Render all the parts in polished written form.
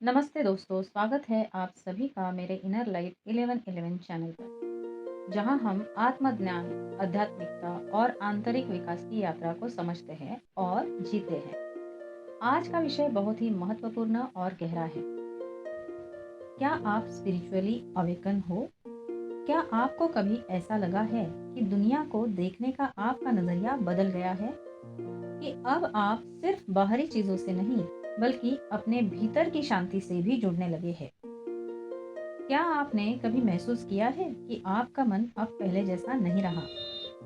नमस्ते दोस्तों, स्वागत है आप सभी का मेरे इनर लाइट 1111 चैनल पर, जहां हम आत्मज्ञान, आध्यात्मिकता और आंतरिक विकास की यात्रा को समझते हैं और जीते हैं। आज का विषय बहुत ही महत्वपूर्ण और गहरा है। क्या आप स्पिरिचुअली अवेकन हो? क्या आपको कभी ऐसा लगा है कि दुनिया को देखने का आपका नजरिया बदल गया है, कि अब आप सिर्फ बाहरी चीजों से नहीं बल्कि अपने भीतर की शांति से भी जुड़ने लगे हैं? क्या आपने कभी महसूस किया है कि आपका मन अब पहले जैसा नहीं रहा?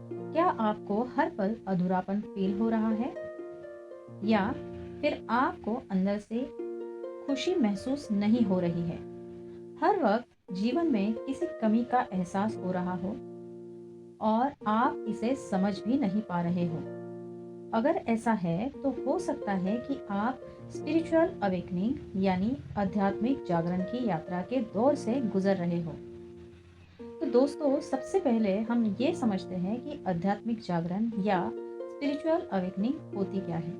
क्या आपको हर पल अधूरापन फील हो रहा है, या फिर आपको अंदर से खुशी महसूस नहीं हो रही है? हर वक्त जीवन में किसी कमी का एहसास हो रहा हो और आप इसे समझ भी नहीं पा रहे हो। अगर ऐसा है तो हो सकता है कि आप स्पिरिचुअल अवेकनिंग यानी आध्यात्मिक जागरण की यात्रा के दौर से गुजर रहे हो। तो दोस्तों, सबसे पहले हम ये समझते हैं कि आध्यात्मिक जागरण या स्पिरिचुअल अवेकनिंग होती क्या है।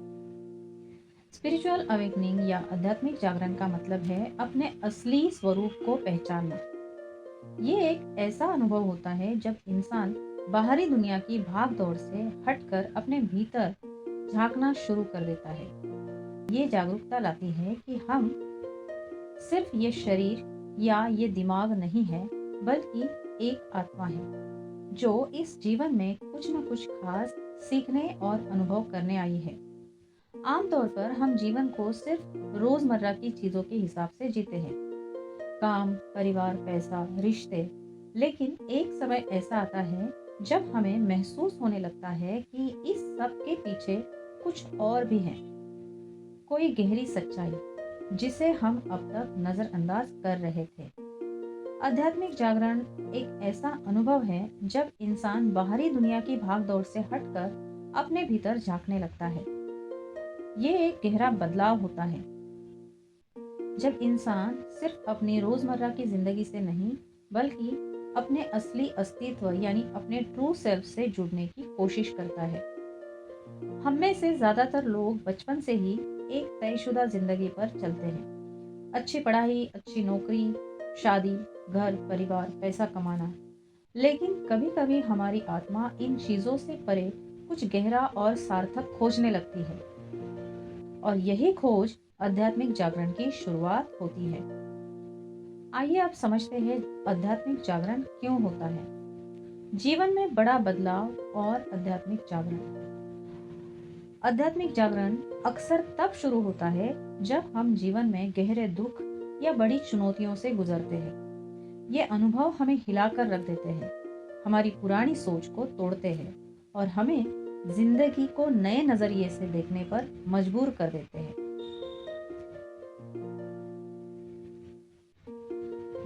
स्पिरिचुअल अवेकनिंग या आध्यात्मिक जागरण का मतलब है अपने असली स्वरूप को पहचानना। ये एक ऐसा अनुभव होता है जब इंसान बाहरी दुनिया की भाग दौड़ से हटकर अपने भीतर झांकना शुरू कर देता है। ये जागरूकता लाती है कि हम सिर्फ ये शरीर या ये दिमाग नहीं है, बल्कि एक आत्मा है जो इस जीवन में कुछ न कुछ खास सीखने और अनुभव करने आई है। आमतौर पर हम जीवन को सिर्फ रोजमर्रा की चीजों के हिसाब से जीते हैं, काम, परिवार, पैसा, रिश्ते। लेकिन एक समय ऐसा आता है जब हमें महसूस होने लगता है कि इस सब के पीछे कुछ और भी है, कोई गहरी सच्चाई जिसे हम अब तक नजरअंदाज कर रहे थे। आध्यात्मिक जागरण एक ऐसा अनुभव है जब इंसान बाहरी दुनिया की भागदौड़ से हटकर अपने भीतर झांकने लगता है। ये एक गहरा बदलाव होता है जब इंसान सिर्फ अपनी रोजमर्रा की जिंदगी से नहीं बल्कि अपने असली अस्तित्व यानी अपने ट्रू सेल्फ से जुड़ने की कोशिश करता है। हम में से ज्यादातर लोग बचपन से ही एक तयशुदा जिंदगी पर चलते हैं। अच्छी पढ़ाई, अच्छी नौकरी, शादी, घर, परिवार, पैसा कमाना। लेकिन कभी कभी हमारी आत्मा इन चीजों से परे कुछ गहरा और सार्थक खोजने लगती है, और यही खोज आध्यात्मिक जागरण की शुरुआत होती है। आइए आप समझते हैं आध्यात्मिक जागरण क्यों होता है। जीवन में बड़ा बदलाव और आध्यात्मिक जागरण। आध्यात्मिक जागरण अक्सर तब शुरू होता है जब हम जीवन में गहरे दुख या बड़ी चुनौतियों से गुजरते हैं। ये अनुभव हमें हिलाकर रख देते हैं, हमारी पुरानी सोच को तोड़ते हैं और हमें जिंदगी को नए नजरिए से देखने पर मजबूर कर देते हैं।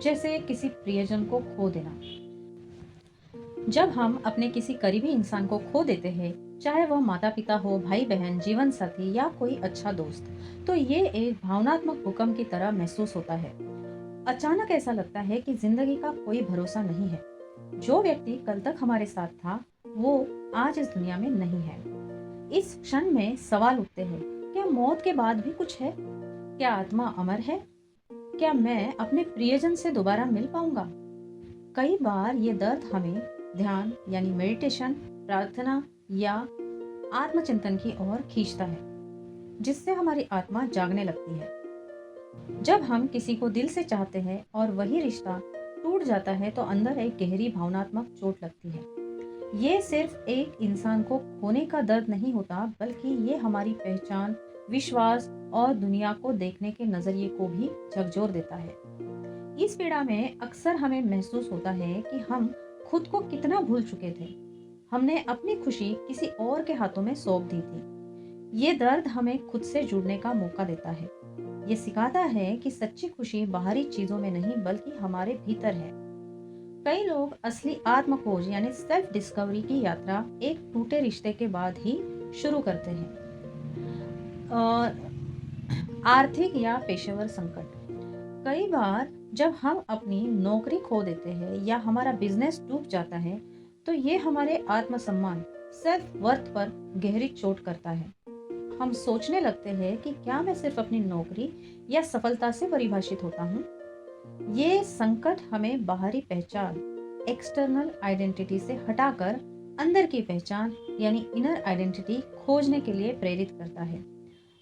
जैसे किसी प्रियजन को खो देना। जब हम अपने किसी करीबी इंसान को खो देते हैं, चाहे वह माता पिता हो, भाई बहन, जीवन साथी या कोई अच्छा दोस्त, तो ये एक भावनात्मक भूकंप की तरह महसूस होता है। अचानक ऐसा लगता है कि जिंदगी का कोई भरोसा नहीं है। जो व्यक्ति कल तक हमारे साथ था, वो आज इस दुनिया में नहीं है। इस क्षण में सवाल उठते हैं, क्या मौत के बाद भी कुछ है? क्या आत्मा अमर है? क्या मैं अपने प्रियजन से दोबारा मिल पाऊंगा? कई बार ये दर्द हमें ध्यान यानी मेडिटेशन, प्रार्थना या आत्मचिंतन की ओर खींचता है, जिससे हमारी आत्मा जागने लगती है। जब हम किसी को दिल से चाहते हैं और वही रिश्ता टूट जाता है, तो अंदर एक गहरी भावनात्मक चोट लगती है। ये सिर्फ एक इंसान को खोने का दर्द नहीं होता, बल्कि ये हमारी पहचान, विश्वास और दुनिया को देखने के नजरिए को भी झकझोर देता है। इस पीड़ा में अक्सर हमें महसूस होता है कि हम खुद को कितना भूल चुके थे। हमने अपनी खुशी किसी और के हाथों में सौंप दी थी। ये दर्द हमें खुद से जुड़ने का मौका देता है। ये सिखाता है कि सच्ची खुशी बाहरी चीजों में नहीं बल्कि हमारे भीतर है। कई लोग असली आत्म खोज यानी सेल्फ डिस्कवरी की यात्रा एक टूटे रिश्ते के बाद ही शुरू करते हैं। और आर्थिक या पेशेवर संकट। कई बार जब हम अपनी नौकरी खो देते हैं या हमारा बिजनेस डूब जाता है, तो ये हमारे आत्मसम्मान, सेल्फ वर्थ पर गहरी चोट करता है। हम सोचने लगते हैं कि क्या मैं सिर्फ अपनी नौकरी या सफलता से परिभाषित होता हूँ। ये संकट हमें बाहरी पहचान, एक्सटर्नल आइडेंटिटी से हटाकर अंदर की पहचान यानी इनर आइडेंटिटी खोजने के लिए प्रेरित करता है।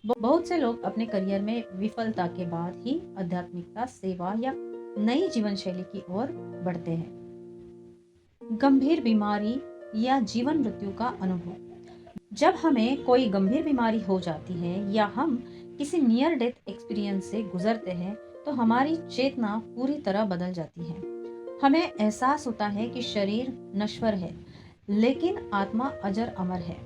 बहुत से लोग अपने करियर में विफलता के बाद ही आध्यात्मिकता, सेवा या नई जीवन शैली की ओर बढ़ते हैं। गंभीर बीमारी या जीवन मृत्यु का अनुभव। जब हमें कोई गंभीर बीमारी हो जाती है या हम किसी नियर डेथ एक्सपीरियंस से गुजरते हैं तो हमारी चेतना पूरी तरह बदल जाती है। हमें एहसास होता है कि शरीर नश्वर है लेकिन आत्मा अजर अमर है।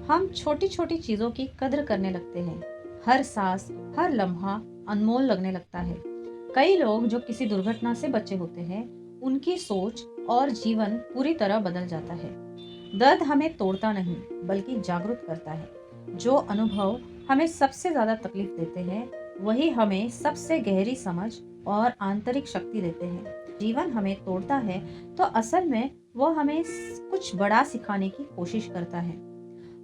हम छोटी छोटी चीजों की कद्र करने लगते हैं। हर सांस, हर लम्हा अनमोल लगने लगता है। कई लोग जो किसी दुर्घटना से बचे होते हैं, उनकी सोच और जीवन पूरी तरह बदल जाता है। दर्द हमें तोड़ता नहीं बल्कि जागरूक करता है। जो अनुभव हमें सबसे ज्यादा तकलीफ देते हैं वही हमें सबसे गहरी समझ और आंतरिक शक्ति देते हैं। जीवन हमें तोड़ता है तो असल में वो हमें कुछ बड़ा सिखाने की कोशिश करता है।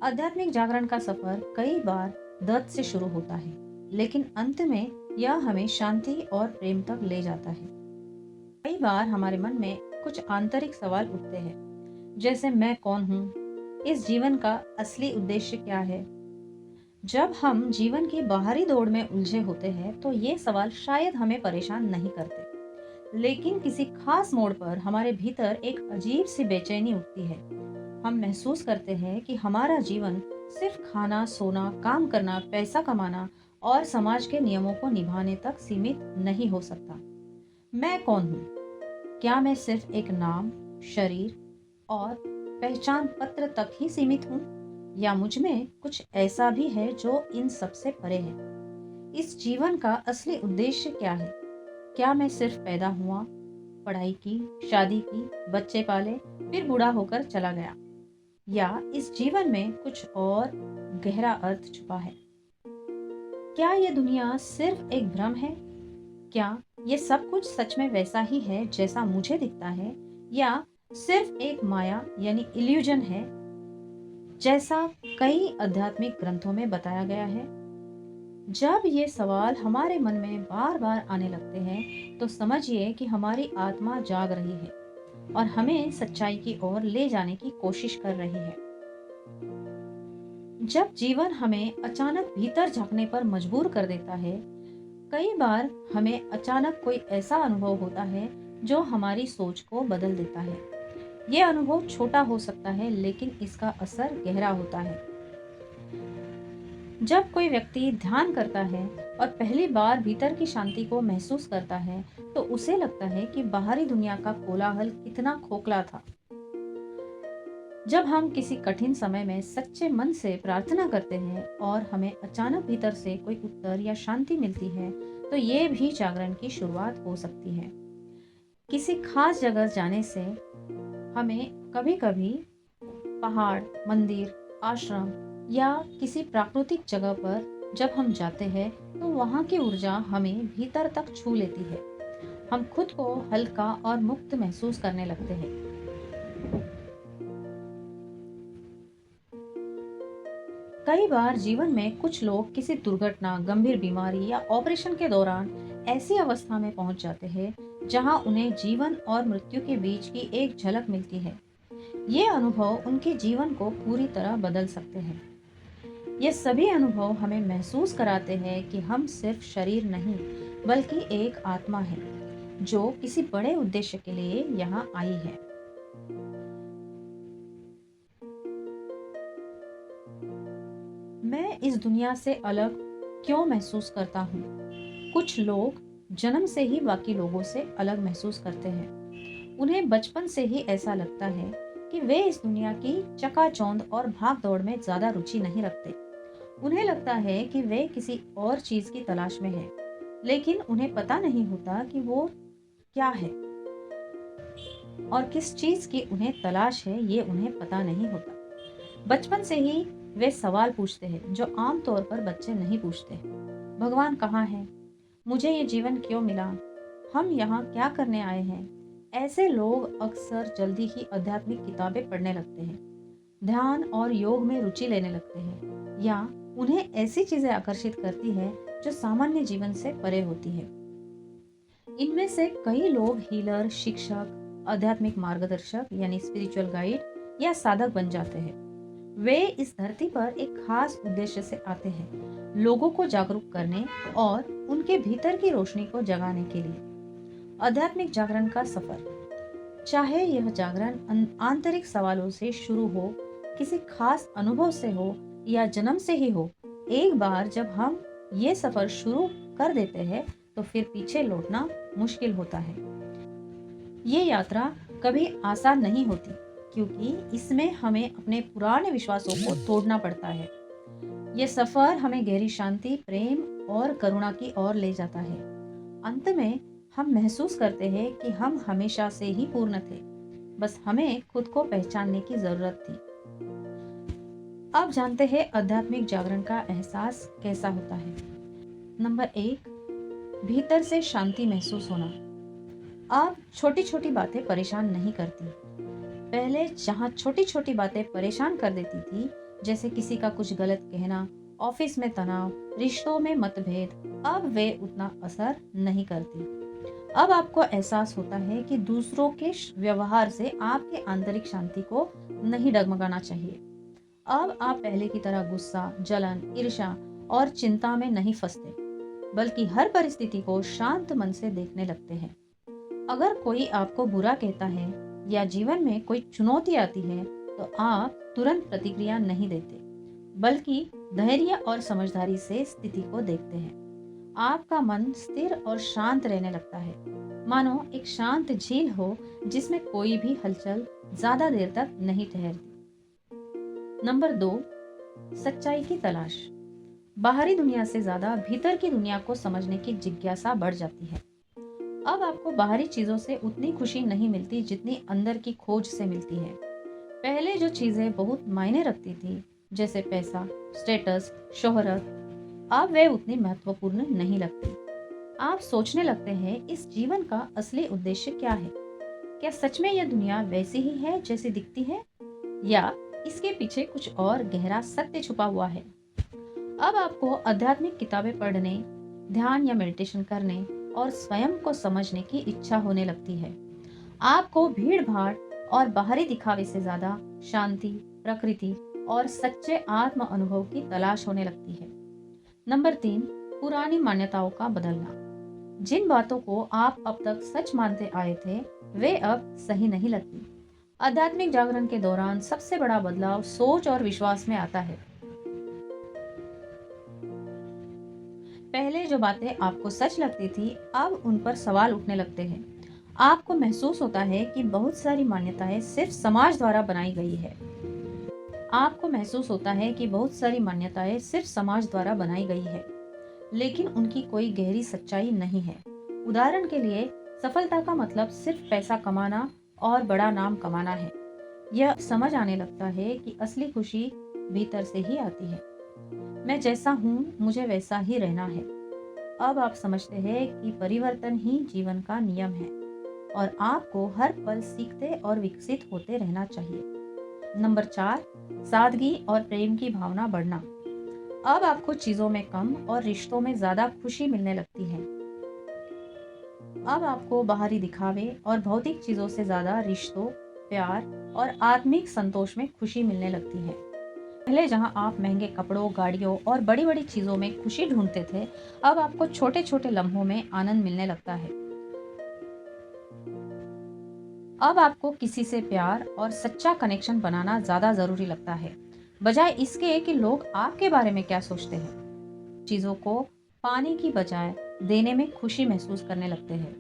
आध्यात्मिक जागरण का सफर कई बार दर्द से शुरू होता है लेकिन अंत में यह हमें शांति और प्रेम तक ले जाता है। कई बार हमारे मन में कुछ आंतरिक सवाल उठते हैं, जैसे मैं कौन हूँ, इस जीवन का असली उद्देश्य क्या है। जब हम जीवन की बाहरी दौड़ में उलझे होते हैं तो ये सवाल शायद हमें परेशान नहीं करते, लेकिन किसी खास मोड़ पर हमारे भीतर एक अजीब सी बेचैनी उठती है। हम महसूस करते हैं कि हमारा जीवन सिर्फ खाना, सोना, काम करना, पैसा कमाना और समाज के नियमों को निभाने तक सीमित नहीं हो सकता। मैं कौन हूँ? क्या मैं सिर्फ एक नाम, शरीर और पहचान पत्र तक ही सीमित हूँ, या मुझ में कुछ ऐसा भी है जो इन सब से परे है? इस जीवन का असली उद्देश्य क्या है? क्या मैं सिर्फ पैदा हुआ, पढ़ाई की, शादी की, बच्चे पाले, फिर बूढ़ा होकर चला गया, या इस जीवन में कुछ और गहरा अर्थ छुपा है? क्या ये दुनिया सिर्फ एक भ्रम है? क्या ये सब कुछ सच में वैसा ही है जैसा मुझे दिखता है, या सिर्फ एक माया यानी इल्यूजन है जैसा कई आध्यात्मिक ग्रंथों में बताया गया है? जब ये सवाल हमारे मन में बार बार आने लगते हैं तो समझिए कि हमारी आत्मा जाग रही है और हमें सच्चाई की ओर ले जाने की कोशिश कर रही है। जब जीवन हमें अचानक भीतर झांकने पर मजबूर कर देता है, कई बार हमें अचानक कोई ऐसा अनुभव होता है जो हमारी सोच को बदल देता है। यह अनुभव छोटा हो सकता है लेकिन इसका असर गहरा होता है। जब कोई व्यक्ति ध्यान करता है और पहली बार भीतर की शांति को महसूस करता है तो उसे लगता है कि बाहरी दुनिया का कोलाहल कितना खोखला था। जब हम किसी कठिन समय में सच्चे मन से प्रार्थना करते हैं और हमें अचानक भीतर से कोई उत्तर या शांति मिलती है तो ये भी जागरण की शुरुआत हो सकती है। किसी खास जगह जाने से हमें कभी-कभी पहाड़, मंदिर, आश्रम या किसी प्राकृतिक जगह पर जब हम जाते हैं तो वहाँ की ऊर्जा हमें भीतर तक छू लेती है। हम खुद को हल्का और मुक्त महसूस करने लगते हैं। कई बार जीवन में कुछ लोग किसी दुर्घटना, गंभीर बीमारी या ऑपरेशन के दौरान ऐसी अवस्था में पहुंच जाते हैं जहां उन्हें जीवन और मृत्यु के बीच की एक झलक मिलती है। ये अनुभव उनके जीवन को पूरी तरह बदल सकते हैं। ये सभी अनुभव हमें महसूस कराते हैं कि हम सिर्फ शरीर नहीं बल्कि एक आत्मा है जो किसी बड़े उद्देश्य के लिए यहाँ आई है। मैं इस दुनिया से अलग क्यों महसूस करता हूँ? कुछ लोग जन्म से ही बाकी लोगों से अलग महसूस करते हैं। उन्हें बचपन से ही ऐसा लगता है कि वे इस दुनिया की चकाचौंध और भाग दौड़ में ज्यादा रुचि नहीं रखते। उन्हें लगता है कि वे किसी और चीज की तलाश में हैं, लेकिन उन्हें पता नहीं होता कि वो क्या है और किस चीज की उन्हें तलाश है, ये उन्हें पता नहीं होता। बचपन से ही वे सवाल पूछते हैं जो आमतौर पर बच्चे नहीं पूछते। भगवान कहाँ है? मुझे ये जीवन क्यों मिला? हम यहाँ क्या करने आए हैं? ऐसे लोग अक्सर जल्दी ही आध्यात्मिक किताबें पढ़ने लगते हैं, ध्यान और योग में रुचि लेने लगते हैं, या उन्हें ऐसी चीजें आकर्षित करती है जो सामान्य जीवन से परे होती है। इनमें से कई लोग हीलर, शिक्षक, आध्यात्मिक मार्गदर्शक यानी स्पिरिचुअल गाइड या साधक बन जाते हैं। वे इस धरती पर एक खास उद्देश्य से आते हैं, लोगों को जागरूक करने और उनके भीतर की रोशनी को जगाने के लिए। आध्यात्मिक जागरण का सफर, चाहे यह जागरण आंतरिक सवालों से शुरू हो, किसी खास अनुभव से हो या जन्म से ही हो, एक बार जब हम ये सफर शुरू कर देते हैं तो फिर पीछे लौटना मुश्किल होता है। ये यात्रा कभी आसान नहीं होती, क्योंकि इसमें हमें अपने पुराने विश्वासों को तोड़ना पड़ता है। ये सफर हमें गहरी शांति, प्रेम और करुणा की ओर ले जाता है। अंत में हम महसूस करते हैं कि हम हमेशा से ही पूर्ण थे, बस हमें खुद को पहचानने की जरूरत थी। अब जानते हैं आध्यात्मिक जागरण का एहसास कैसा होता है। नंबर 1, भीतर से शांति महसूस होना। अब छोटी छोटी बातें परेशान नहीं करती। पहले जहाँ छोटी छोटी बातें परेशान कर देती थी, जैसे किसी का कुछ गलत कहना, ऑफिस में तनाव, रिश्तों में मतभेद, अब वे उतना असर नहीं करती। अब आपको एहसास होता है कि दूसरों के व्यवहार से आपके आंतरिक शांति को नहीं डगमगाना चाहिए। अब आप पहले की तरह गुस्सा, जलन, ईर्ष्या और चिंता में नहीं फंसते, बल्कि हर परिस्थिति को शांत मन से देखने लगते हैं। अगर कोई आपको बुरा कहता है या जीवन में कोई चुनौती आती है, तो आप तुरंत प्रतिक्रिया नहीं देते, बल्कि धैर्य और समझदारी से स्थिति को देखते हैं। आपका मन स्थिर और शांत रहने लगता है, मानो एक शांत झील हो जिसमें कोई भी हलचल ज्यादा देर तक नहीं ठहरती। नंबर 2, सच्चाई की तलाश। बाहरी दुनिया से ज्यादा भीतर की दुनिया को समझने की जिज्ञासा बढ़ जाती है। अब आपको बाहरी चीजों से उतनी खुशी नहीं मिलती जितनी अंदर की खोज से मिलती है। पहले जो चीजें बहुत मायने रखती थी, जैसे पैसा, स्टेटस, शोहरत, अब वे उतनी महत्वपूर्ण नहीं लगती। आप सोचने लगते हैं, इस जीवन का असली उद्देश्य क्या है? क्या सच में यह दुनिया वैसी ही है जैसी दिखती है, या इसके पीछे कुछ और गहरा सत्य छुपा हुआ है? अब आपको आध्यात्मिक किताबें पढ़ने, ध्यान या मेडिटेशन करने और स्वयं को समझने की इच्छा होने लगती है। आपको भीड़ भाड़ और बाहरी दिखावे से ज्यादा शांति, प्रकृति और सच्चे आत्म अनुभव की तलाश होने लगती है। नंबर 3, पुरानी मान्यताओं का बदलना। जिन बातों को आप अब तक सच मानते आए थे, वे अब सही नहीं लगती। आध्यात्मिक जागरण के दौरान सबसे बड़ा बदलाव सोच और विश्वास में आता है। पहले जो बातें आपको सच लगती थी, अब उन पर सवाल उठने लगते हैं। आपको महसूस होता है कि बहुत सारी मान्यताएं सिर्फ समाज द्वारा बनाई गई है। आपको महसूस होता है कि बहुत सारी मान्यताएं सिर्फ समाज द्वारा बनाई गई है, लेकिन उनकी कोई गहरी सच्चाई नहीं है। उदाहरण के लिए, सफलता का मतलब सिर्फ पैसा कमाना और बड़ा नाम कमाना है। यह समझ आने लगता है कि असली खुशी भीतर से ही आती है। मैं जैसा हूँ, मुझे वैसा ही रहना है। अब आप समझते हैं कि परिवर्तन ही जीवन का नियम है और आपको हर पल सीखते और विकसित होते रहना चाहिए। नंबर 4, सादगी और प्रेम की भावना बढ़ना। अब आपको चीजों में कम और रिश्तों में ज्यादा खुशी मिलने लगती है। अब आपको बाहरी दिखावे और भौतिक चीजों से ज्यादा रिश्तों, प्यार और आत्मिक संतोष में खुशी मिलने लगती है। पहले जहां आप महंगे कपड़ों, गाड़ियों और बड़ी बड़ी चीजों में खुशी ढूंढते थे, अब आपको छोटे छोटे लम्हों में आनंद मिलने लगता है। अब आपको किसी से प्यार और सच्चा कनेक्शन बनाना ज्यादा जरूरी लगता है, बजाय इसके कि लोग आपके बारे में क्या सोचते हैं। चीजों को पाने की बजाय देने में खुशी महसूस करने लगते हैं।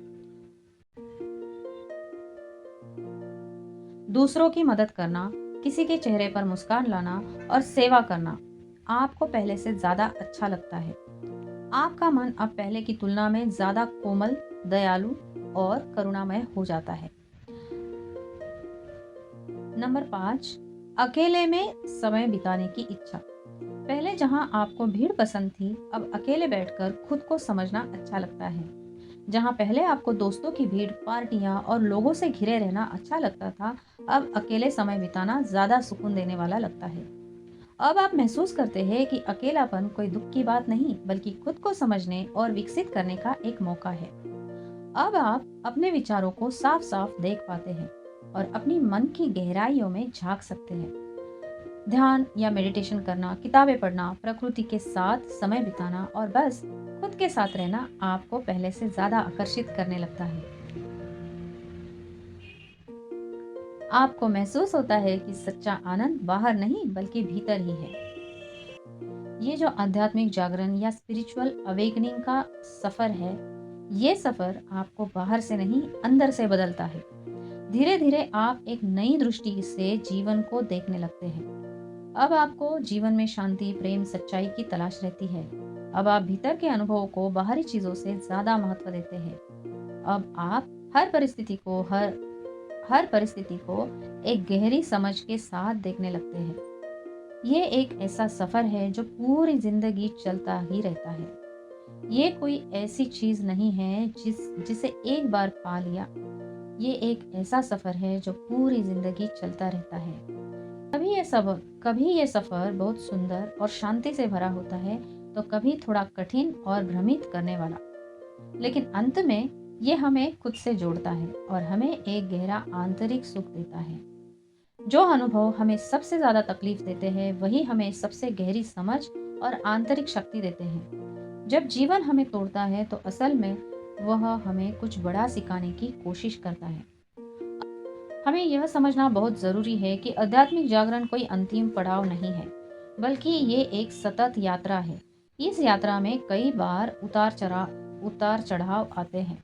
दूसरों की मदद करना, किसी के चेहरे पर मुस्कान लाना और सेवा करना आपको पहले से ज्यादा अच्छा लगता है। आपका मन अब पहले की तुलना में ज्यादा कोमल, दयालु और करुणामय हो जाता है। नंबर 5, अकेले में समय बिताने की इच्छा। पहले जहां आपको भीड़ पसंद थी, अब अकेले बैठकर खुद को समझना अच्छा लगता है। जहां पहले आपको दोस्तों की भीड़, पार्टियां और लोगों से घिरे रहना अच्छा लगता था, अब अकेले समय बिताना ज्यादा सुकून देने वाला लगता है। अब आप महसूस करते हैं कि अकेलापन कोई दुख की बात नहीं, बल्कि खुद को समझने और विकसित करने का एक मौका है। अब आप अपने विचारों को साफ साफ देख पाते हैं और अपनी मन की गहराइयों में झांक सकते हैं। ध्यान या मेडिटेशन करना, किताबें पढ़ना, प्रकृति के साथ समय बिताना और बस खुद के साथ रहना आपको पहले से ज्यादा आकर्षित करने लगता है। आपको महसूस होता है कि सच्चा आनंद बाहर नहीं बल्कि भीतर ही है। ये जो आध्यात्मिक जागरण या स्पिरिचुअल अवेकनिंग का सफर है, ये सफर आपको बाहर से नहीं अंदर से बदलता है। धीरे धीरे आप एक नई दृष्टि से जीवन को देखने लगते हैं। अब आपको जीवन में शांति, प्रेम, सच्चाई की तलाश रहती है। अब आप भीतर के अनुभवों को बाहरी चीजों से ज्यादा महत्व देते हैं। अब आप हर परिस्थिति को एक गहरी समझ के साथ देखने लगते हैं। ये एक ऐसा सफर है जो पूरी जिंदगी चलता ही रहता है। ये कोई ऐसी चीज नहीं है जिसे एक बार पा लिया। ये एक ऐसा सफर है जो पूरी जिंदगी चलता रहता है। कभी ये सफर बहुत सुंदर और शांति से भरा होता है, तो कभी थोड़ा कठिन और भ्रमित करने वाला। लेकिन अंत में ये हमें खुद से जोड़ता है और हमें एक गहरा आंतरिक सुख देता है। जो अनुभव हमें सबसे ज्यादा तकलीफ देते हैं, वही हमें सबसे गहरी समझ और आंतरिक शक्ति देते हैं। जब जीवन हमें तोड़ता है, तो असल में वह हमें कुछ बड़ा सिखाने की कोशिश करता है। हमें यह समझना बहुत जरूरी है कि आध्यात्मिक जागरण कोई अंतिम पड़ाव नहीं है, बल्कि ये एक सतत यात्रा है। इस यात्रा में कई बार उतार चढ़ाव आते हैं।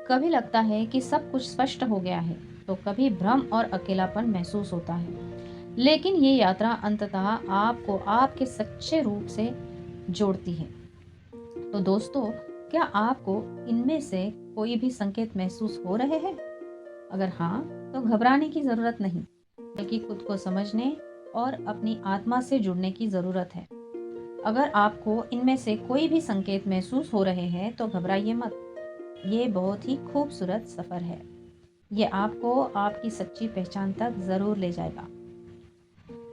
कभी लगता है कि सब कुछ स्पष्ट हो गया है, तो कभी भ्रम और अकेलापन महसूस होता है। लेकिन ये यात्रा अंततः आपको आपके सच्चे रूप से जोड़ती है। तो दोस्तों, क्या आपको इनमें से कोई भी संकेत महसूस हो रहे हैं? अगर हाँ, तो घबराने की जरूरत नहीं, बल्कि खुद को समझने और अपनी आत्मा से जुड़ने की जरूरत है। अगर आपको इनमें से कोई भी संकेत महसूस हो रहे हैं, तो घबराइए मत। ये बहुत ही खूबसूरत सफर है। ये आपको आपकी सच्ची पहचान तक जरूर ले जाएगा।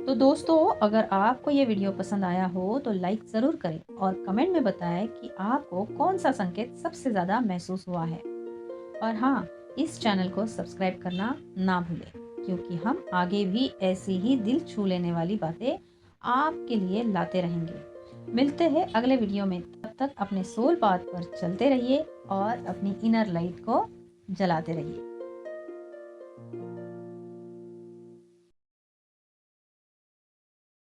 तो दोस्तों, अगर आपको ये वीडियो पसंद आया हो तो लाइक जरूर करें और कमेंट में बताएं कि आपको कौन सा संकेत सबसे ज्यादा महसूस हुआ है। और हाँ, इस चैनल को सब्सक्राइब करना ना भूलें, क्योंकि हम आगे भी ऐसी ही दिल छू लेने वाली बातें आपके लिए लाते रहेंगे। मिलते हैं अगले वीडियो में। तब तक अपने सोल पाथ पर चलते रहिए और अपनी इनर लाइट को जलाते रहिए।